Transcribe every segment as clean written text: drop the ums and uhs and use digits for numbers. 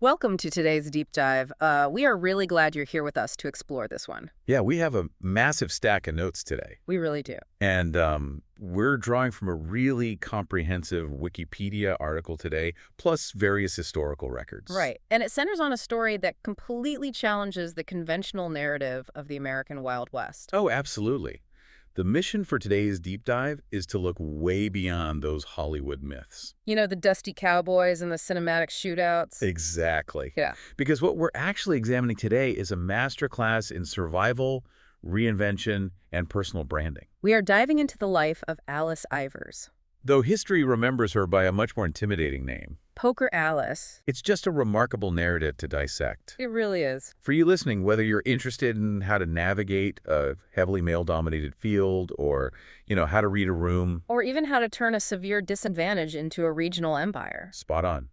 Welcome to today's deep dive. We are really glad you're here with us to explore this one. Yeah, we have a massive stack of notes today. We really do. And we're drawing from a really comprehensive Wikipedia article today, plus various historical records. Right. And it centers on a story that completely challenges the conventional narrative of the American Wild West. Oh, absolutely. The mission for today's deep dive is to look way beyond those Hollywood myths. You know, the dusty cowboys and the cinematic shootouts? Exactly. Yeah. Because what we're actually examining today is a masterclass in survival, reinvention, and personal branding. We are diving into the life of Alice Ivers. Though history remembers her by a much more intimidating name, Poker Alice. it's just a remarkable narrative to dissect. It really is. For you listening, whether you're interested in how to navigate a heavily male-dominated field or, how to read a room, Or even how to turn a severe disadvantage into a regional empire. spot on.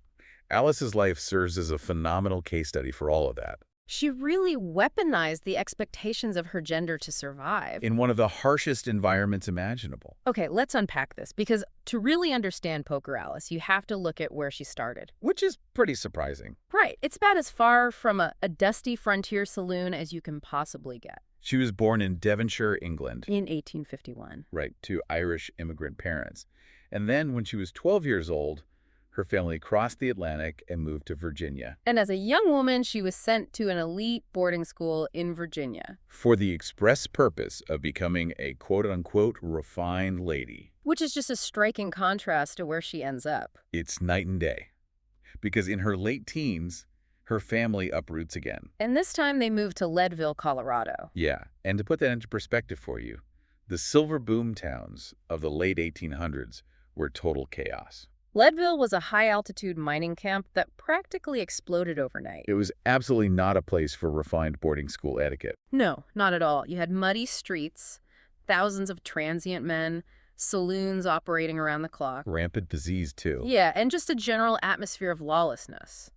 Alice's life serves as a phenomenal case study for all of that. She really weaponized the expectations of her gender to survive. In one of the harshest environments imaginable. Okay, let's unpack this, because to really understand Poker Alice, you have to look at where she started. Which is pretty surprising. Right, it's about as far from a dusty frontier saloon as you can possibly get. She was born in Devonshire, England, In 1851. right, to Irish immigrant parents. And then when she was 12 years old, her family crossed the Atlantic and moved to Virginia. And as a young woman, she was sent to an elite boarding school in Virginia. For the express purpose of becoming a quote-unquote refined lady. Which is just a striking contrast to where she ends up. It's night and day. Because in her late teens, her family uproots again. And this time they moved to Leadville, Colorado. Yeah, and to put that into perspective for you, the silver boom towns of the late 1800s were total chaos. Leadville was a high-altitude mining camp that practically exploded overnight. It was absolutely not a place for refined boarding school etiquette. No, not at all. You had muddy streets, thousands of transient men, saloons operating around the clock. Rampant disease, too. Yeah, and just a general atmosphere of lawlessness.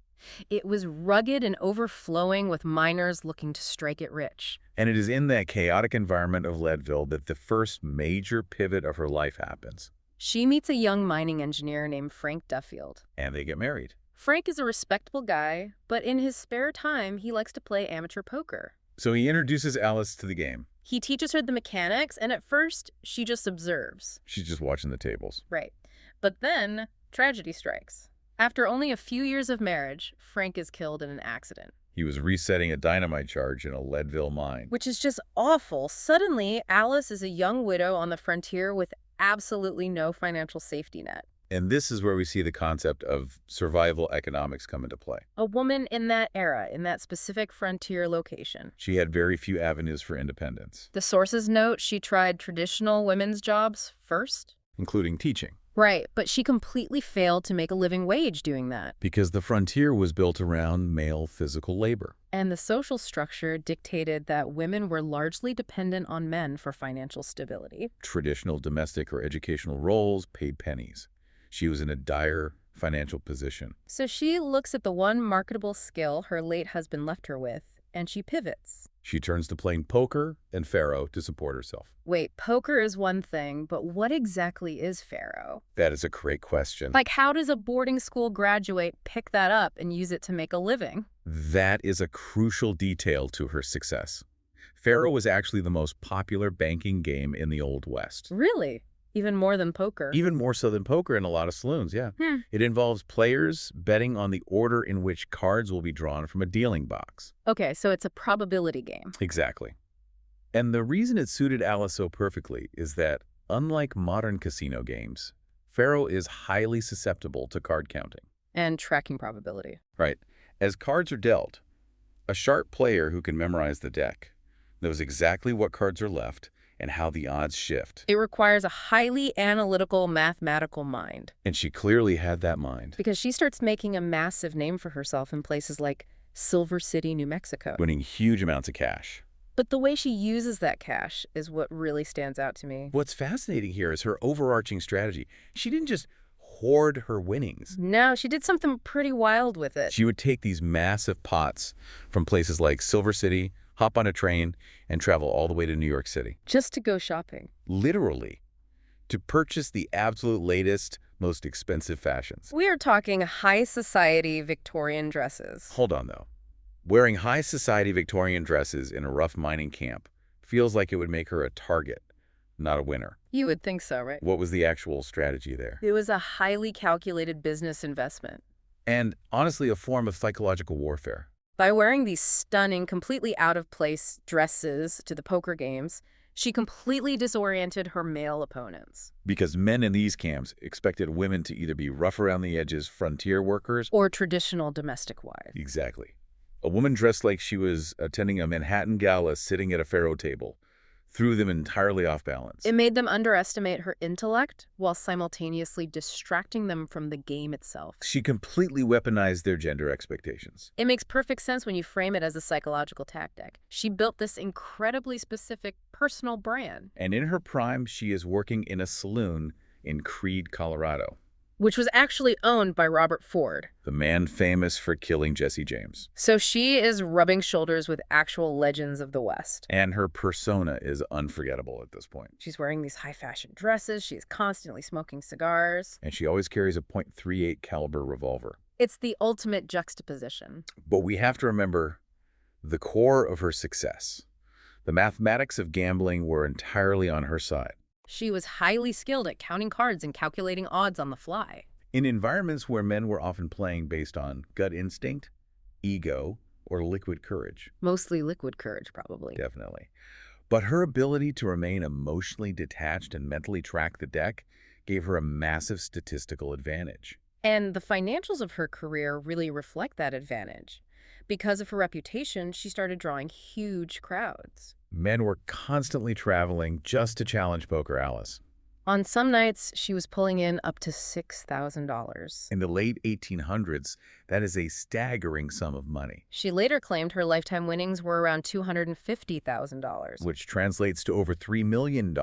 It was rugged and overflowing with miners looking to strike it rich. And it is in that chaotic environment of Leadville that the first major pivot of her life happens. She meets a young mining engineer named Frank Duffield. And they get married. Frank is a respectable guy, but in his spare time, he likes to play amateur poker. So he introduces Alice to the game. He teaches her the mechanics, and at first, she just observes. She's just watching the tables. Right. But then, tragedy strikes. After only a few years of marriage, Frank is killed in an accident. He was resetting a dynamite charge in a Leadville mine. Which is just awful. Suddenly, Alice is a young widow on the frontier with absolutely no financial safety net. And this is where we see the concept of survival economics come into play. A woman in that era, in that specific frontier location. She had very few avenues for independence, The sources note she tried traditional women's jobs first. including teaching. Right, but she completely failed to make a living wage doing that. Because the frontier was built around male physical labor. And the social structure dictated that women were largely dependent on men for financial stability. Traditional domestic or educational roles paid pennies. She was in a dire financial position. So she looks at the one marketable skill her late husband left her with, and she pivots. She turns to playing poker and Faro to support herself. Wait, poker is one thing, but what exactly is Faro? That is a great question. Like, how does a boarding school graduate pick that up and use it to make a living? That is a crucial detail to her success. Faro was actually the most popular banking game in the Old West. Really? Even more than poker? Even more so than poker in a lot of saloons, yeah. It involves players betting on the order in which cards will be drawn from a dealing box. Okay, so it's a probability game. Exactly. And the reason it suited Alice so perfectly is that, unlike modern casino games, Faro is highly susceptible to card counting. And tracking probability. Right. As cards are dealt, a sharp player who can memorize the deck knows exactly what cards are left and how the odds shift. It requires a highly analytical, mathematical mind. And she clearly had that mind. Because she starts making a massive name for herself in places like Silver City, New Mexico. Winning huge amounts of cash. But the way she uses that cash is what really stands out to me. What's fascinating here is her overarching strategy. She didn't just hoard her winnings. No, she did something pretty wild with it. She would take these massive pots from places like Silver City, hop on a train, and travel all the way to New York City. Just to go shopping. Literally. To purchase the absolute latest, most expensive fashions. We are talking high society Victorian dresses. Hold on, though. Wearing high society Victorian dresses in a rough mining camp feels like it would make her a target, not a winner. You would think so, right? What was the actual strategy there? It was a highly calculated business investment. And honestly, a form of psychological warfare. By wearing these stunning, completely out-of-place dresses to the poker games, she completely disoriented her male opponents. Because men in these camps expected women to either be rough around the edges frontier workers Or traditional domestic wives. Exactly. A woman dressed like she was attending a Manhattan gala sitting at a Faro table threw them entirely off balance. It made them underestimate her intellect while simultaneously distracting them from the game itself. She completely weaponized their gender expectations. It makes perfect sense when you frame it as a psychological tactic. She built this incredibly specific personal brand. And in her prime, she is working in a saloon in Creede, Colorado. Which was actually owned by Robert Ford. The man famous for killing Jesse James. So she is rubbing shoulders with actual legends of the West. And her persona is unforgettable at this point. She's wearing these high-fashion dresses. She's constantly smoking cigars. And she always carries a .38 caliber revolver. It's the ultimate juxtaposition. But we have to remember the core of her success. The mathematics of gambling were entirely on her side. She was highly skilled at counting cards and calculating odds on the fly. In environments where men were often playing based on gut instinct, ego, or liquid courage. Mostly liquid courage, probably. Definitely. But her ability to remain emotionally detached and mentally track the deck gave her a massive statistical advantage. And the financials of her career really reflect that advantage. Because of her reputation, she started drawing huge crowds. Men were constantly traveling just to challenge Poker Alice. On some nights, she was pulling in up to $6,000. In the late 1800s, that is a staggering sum of money. She later claimed her lifetime winnings were around $250,000. Which translates to over $3 million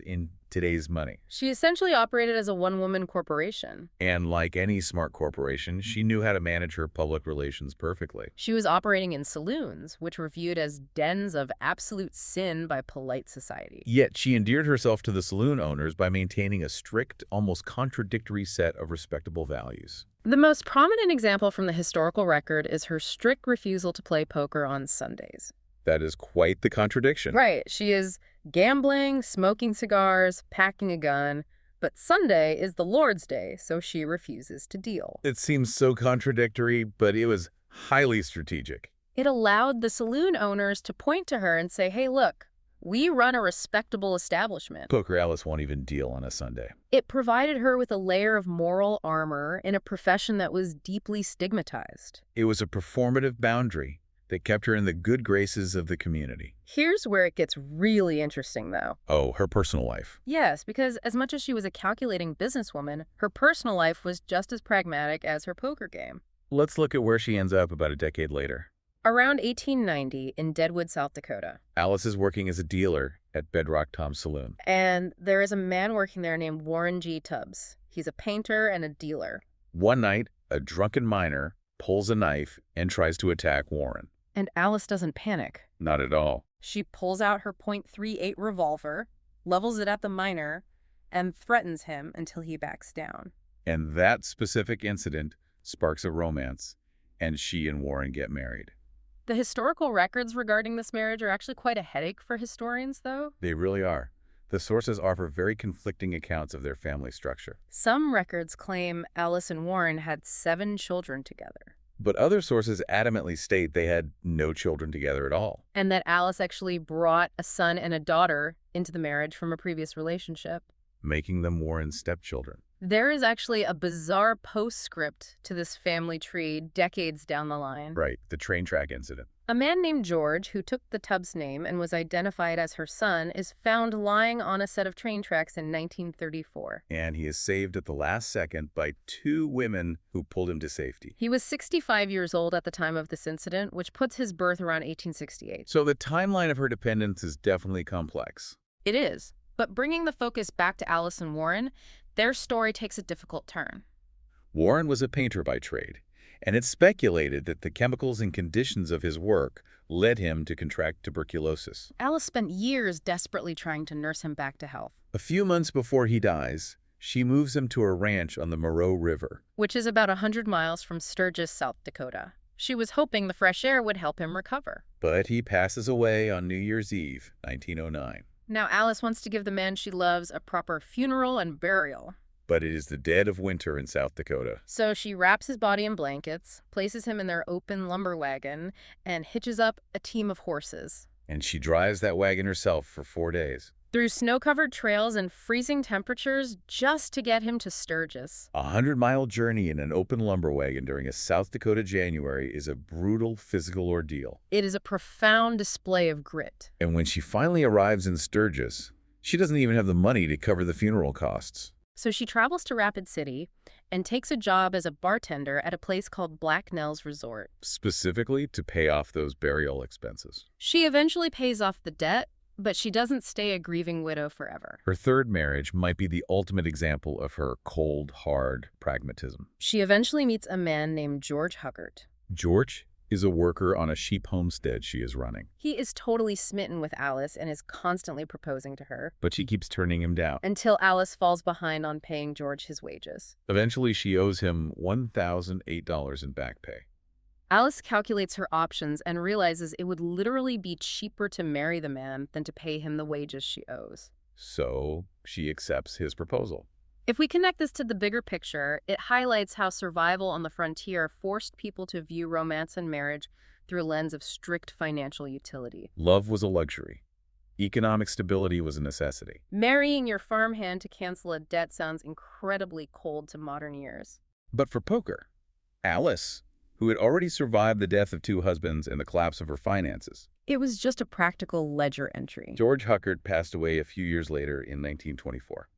in today's money. She essentially operated as a one-woman corporation. And like any smart corporation, she knew how to manage her public relations perfectly. She was operating in saloons, which were viewed as dens of absolute sin by polite society. Yet she endeared herself to the saloon owners by maintaining a strict, almost contradictory set of respectable values. The most prominent example from the historical record is her strict refusal to play poker on Sundays. That is quite the contradiction. Right. She is gambling, smoking cigars, packing a gun, but Sunday is the Lord's Day, so she refuses to deal. It seems so contradictory, but it was highly strategic. It allowed the saloon owners to point to her and say, hey, look, we run a respectable establishment. Poker Alice won't even deal on a Sunday. It provided her with a layer of moral armor in a profession that was deeply stigmatized. It was a performative boundary that kept her in the good graces of the community. Here's where it gets really interesting, though. Oh, her personal life. Yes, because as much as she was a calculating businesswoman, her personal life was just as pragmatic as her poker game. Let's look at where she ends up about a decade later. Around 1890 in Deadwood, South Dakota. Alice is working as a dealer at Bedrock Tom's Saloon. And there is a man working there named Warren G. Tubbs. He's a painter and a dealer. One night, a drunken miner pulls a knife and tries to attack Warren. And Alice doesn't panic. Not at all. She pulls out her .38 revolver, levels it at the miner, and threatens him until he backs down. And that specific incident sparks a romance, and she and Warren get married. The historical records regarding this marriage are actually quite a headache for historians, though. They really are. The sources offer very conflicting accounts of their family structure. Some records claim Alice and Warren had 7 children together. But other sources adamantly state they had no children together at all. And that Alice actually brought a son and a daughter into the marriage from a previous relationship. Making them Warren's stepchildren. There is actually a bizarre postscript to this family tree decades down the line. Right, the train track incident. A man named George, who took the Tubbs name and was identified as her son, is found lying on a set of train tracks in 1934. And he is saved at the last second by 2 women who pulled him to safety. He was 65 years old at the time of this incident, which puts his birth around 1868. So the timeline of her dependence is definitely complex. It is. But bringing the focus back to Alice and Warren, their story takes a difficult turn. Warren was a painter by trade, and it's speculated that the chemicals and conditions of his work led him to contract tuberculosis. Alice spent years desperately trying to nurse him back to health. A few months before he dies, She moves him to a ranch on the Moreau River. which is about 100 miles from Sturgis, South Dakota. She was hoping the fresh air would help him recover. But he passes away on New Year's Eve, 1909. Now Alice wants to give the man she loves a proper funeral and burial. But it is the dead of winter in South Dakota. So she wraps his body in blankets, places him in their open lumber wagon, and hitches up a team of horses. And she drives that wagon herself for 4 days. Through snow-covered trails and freezing temperatures just to get him to Sturgis. A 100-mile journey in an open lumber wagon during a South Dakota January is a brutal physical ordeal. It is a profound display of grit. And when she finally arrives in Sturgis, she doesn't even have the money to cover the funeral costs. So she travels to Rapid City and takes a job as a bartender at a place called Black Nell's Resort. Specifically to pay off those burial expenses. She eventually pays off the debt, but she doesn't stay a grieving widow forever. Her third marriage might be the ultimate example of her cold, hard pragmatism. She eventually meets a man named George Huckert. George is a worker on a sheep homestead she is running. He is totally smitten with Alice and is constantly proposing to her. But she keeps turning him down. Until Alice falls behind on paying George his wages. Eventually, she owes him $1,008 in back pay. Alice calculates her options and realizes it would literally be cheaper to marry the man than to pay him the wages she owes. So she accepts his proposal. If we connect this to the bigger picture, it highlights how survival on the frontier forced people to view romance and marriage through a lens of strict financial utility. Love was a luxury. Economic stability was a necessity. Marrying your farmhand to cancel a debt sounds incredibly cold to modern ears. But for poker, Alice, who had already survived the death of 2 husbands and the collapse of her finances. It was just a practical ledger entry. George Huckert passed away a few years later in 1924.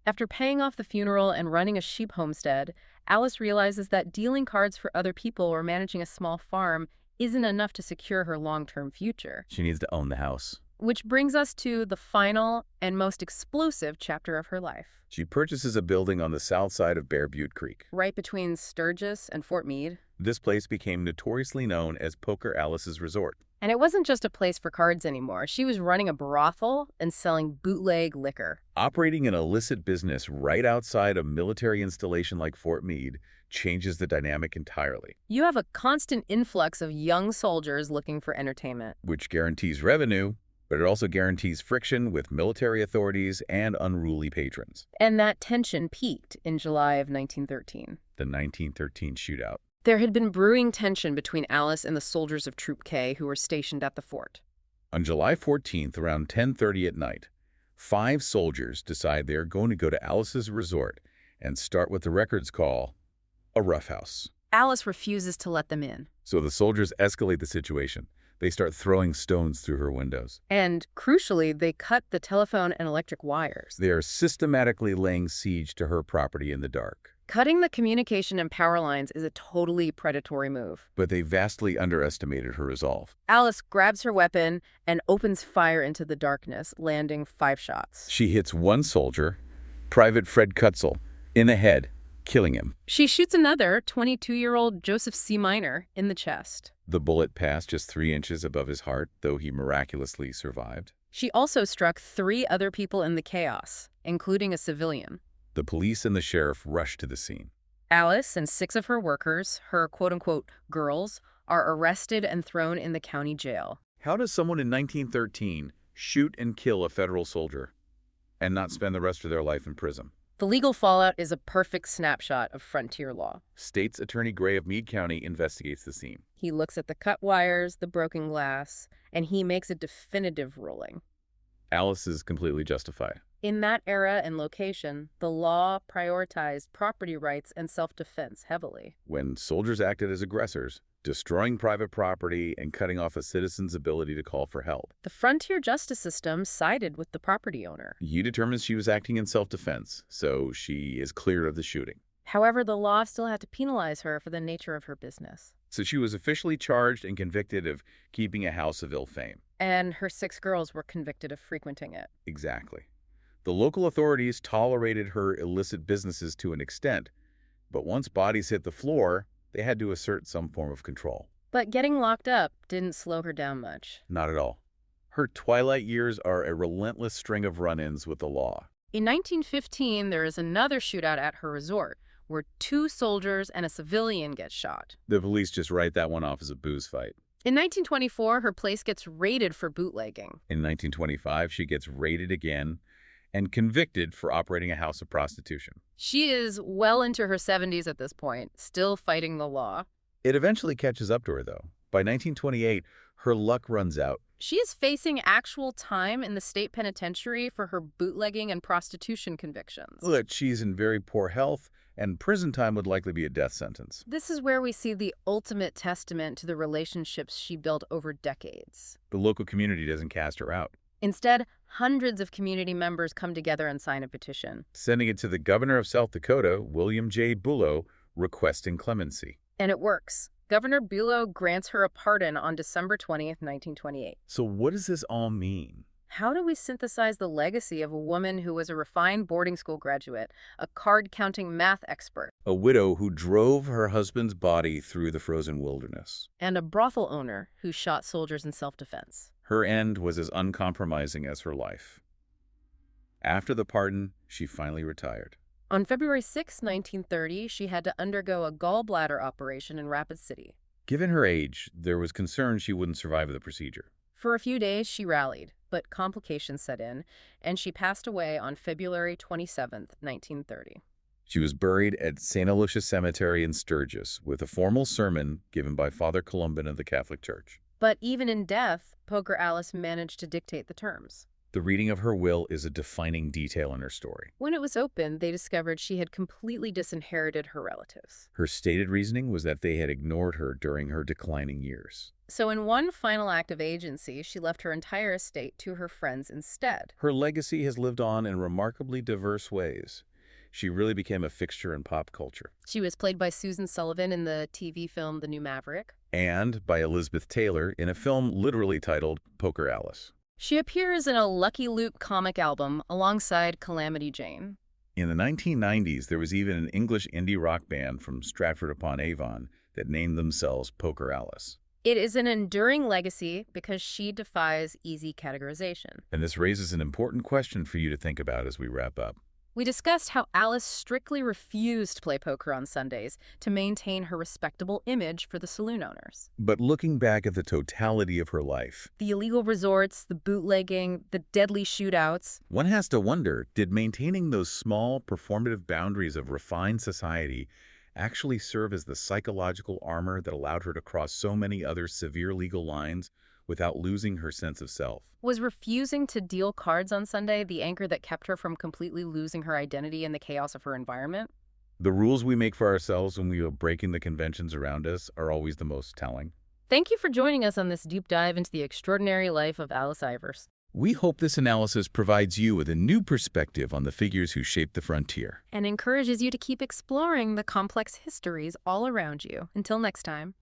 After paying off the funeral and running a sheep homestead, Alice realizes that dealing cards for other people or managing a small farm isn't enough to secure her long-term future. She needs to own the house. Which brings us to the final and most explosive chapter of her life. She purchases a building on the south side of Bear Butte Creek. Right between Sturgis and Fort Meade. This place became notoriously known as Poker Alice's Resort. And it wasn't just a place for cards anymore. She was running a brothel and selling bootleg liquor. Operating an illicit business right outside a military installation like Fort Meade changes the dynamic entirely. You have a constant influx of young soldiers looking for entertainment. Which guarantees revenue, but it also guarantees friction with military authorities and unruly patrons. And that tension peaked in July of 1913. The 1913 shootout. There had been brewing tension between Alice and the soldiers of Troop K who were stationed at the fort. On July 14th, around 10:30 at night, 5 soldiers decide they are going to go to Alice's resort and start what the records call a roughhouse. Alice refuses to let them in. So the soldiers escalate the situation. They start throwing stones through her windows. And, crucially, they cut the telephone and electric wires. They are systematically laying siege to her property in the dark. Cutting the communication and power lines is a totally predatory move. But they vastly underestimated her resolve. Alice grabs her weapon and opens fire into the darkness, landing 5 shots. She hits one soldier, Private Fred Kutzel, in the head, killing him. She shoots another, 22-year-old Joseph C. Minor, in the chest. The bullet passed just 3 inches above his heart, though he miraculously survived. She also struck 3 other people in the chaos, including a civilian. The police and the sheriff rushed to the scene. Alice and 6 of her workers, her quote-unquote girls, are arrested and thrown in the county jail. How does someone in 1913 shoot and kill a federal soldier and not spend the rest of their life in prison? The legal fallout is a perfect snapshot of frontier law. State's Attorney Gray of Meade County investigates the scene. He looks at the cut wires, the broken glass, and he makes a definitive ruling. Alice is completely justified. In that era and location, the law prioritized property rights and self-defense heavily. When soldiers acted as aggressors, destroying private property and cutting off a citizen's ability to call for help. The frontier justice system sided with the property owner. He determines she was acting in self-defense, so she is cleared of the shooting. However, the law still had to penalize her for the nature of her business. So she was officially charged and convicted of keeping a house of ill fame. And her 6 girls were convicted of frequenting it. Exactly. The local authorities tolerated her illicit businesses to an extent, but once bodies hit the floor, they had to assert some form of control. But getting locked up didn't slow her down much. Not at all. Her twilight years are a relentless string of run-ins with the law. In 1915, there is another shootout at her resort, where 2 soldiers and a civilian get shot. The police just write that one off as a booze fight. In 1924, her place gets raided for bootlegging. In 1925, she gets raided again and convicted for operating a house of prostitution. She is well into her 70s at this point, still fighting the law. It eventually catches up to her, though. By 1928, her luck runs out. She is facing actual time in the state penitentiary for her bootlegging and prostitution convictions. But she's in very poor health, and prison time would likely be a death sentence. This is where we see the ultimate testament to the relationships she built over decades. The local community doesn't cast her out, Instead, hundreds of community members come together and sign a petition. sending it to the governor of South Dakota, William J. Bulow, requesting clemency. And it works. Governor Bulow grants her a pardon on December 20th, 1928. So what does this all mean? How do we synthesize the legacy of a woman who was a refined boarding school graduate, a card-counting math expert, A widow who drove her husband's body through the frozen wilderness. and a brothel owner who shot soldiers in self-defense? Her end was as uncompromising as her life. After the pardon, she finally retired. On February 6, 1930, she had to undergo a gallbladder operation in Rapid City. Given her age, there was concern she wouldn't survive the procedure. For a few days, she rallied, but complications set in, and she passed away on February 27, 1930. She was buried at St. Aloysius Cemetery in Sturgis with a formal sermon given by Father Columban of the Catholic Church. But even in death, Poker Alice managed to dictate the terms. The reading of her will is a defining detail in her story. When it was opened, they discovered she had completely disinherited her relatives. Her stated reasoning was that they had ignored her during her declining years. So in one final act of agency, she left her entire estate to her friends instead. Her legacy has lived on in remarkably diverse ways. She really became a fixture in pop culture. She was played by Susan Sullivan in the TV film The New Maverick. And by Elizabeth Taylor in a film literally titled Poker Alice. She appears in a Lucky Luke comic album alongside Calamity Jane. In the 1990s, there was even an English indie rock band from Stratford-upon-Avon that named themselves Poker Alice. It is an enduring legacy because she defies easy categorization. And this raises an important question for you to think about as we wrap up. We discussed how Alice strictly refused to play poker on Sundays to maintain her respectable image for the saloon owners. But looking back at the totality of her life, The illegal resorts, the bootlegging, the deadly shootouts. one has to wonder, did maintaining those small, performative boundaries of refined society actually serve as the psychological armor that allowed her to cross so many other severe legal lines without losing her sense of self? Was refusing to deal cards on Sunday the anchor that kept her from completely losing her identity in the chaos of her environment? The rules we make for ourselves when we are breaking the conventions around us are always the most telling. Thank you for joining us on this deep dive into the extraordinary life of Alice Ivers. We hope this analysis provides you with a new perspective on the figures who shaped the frontier. And encourages you to keep exploring the complex histories all around you. Until next time.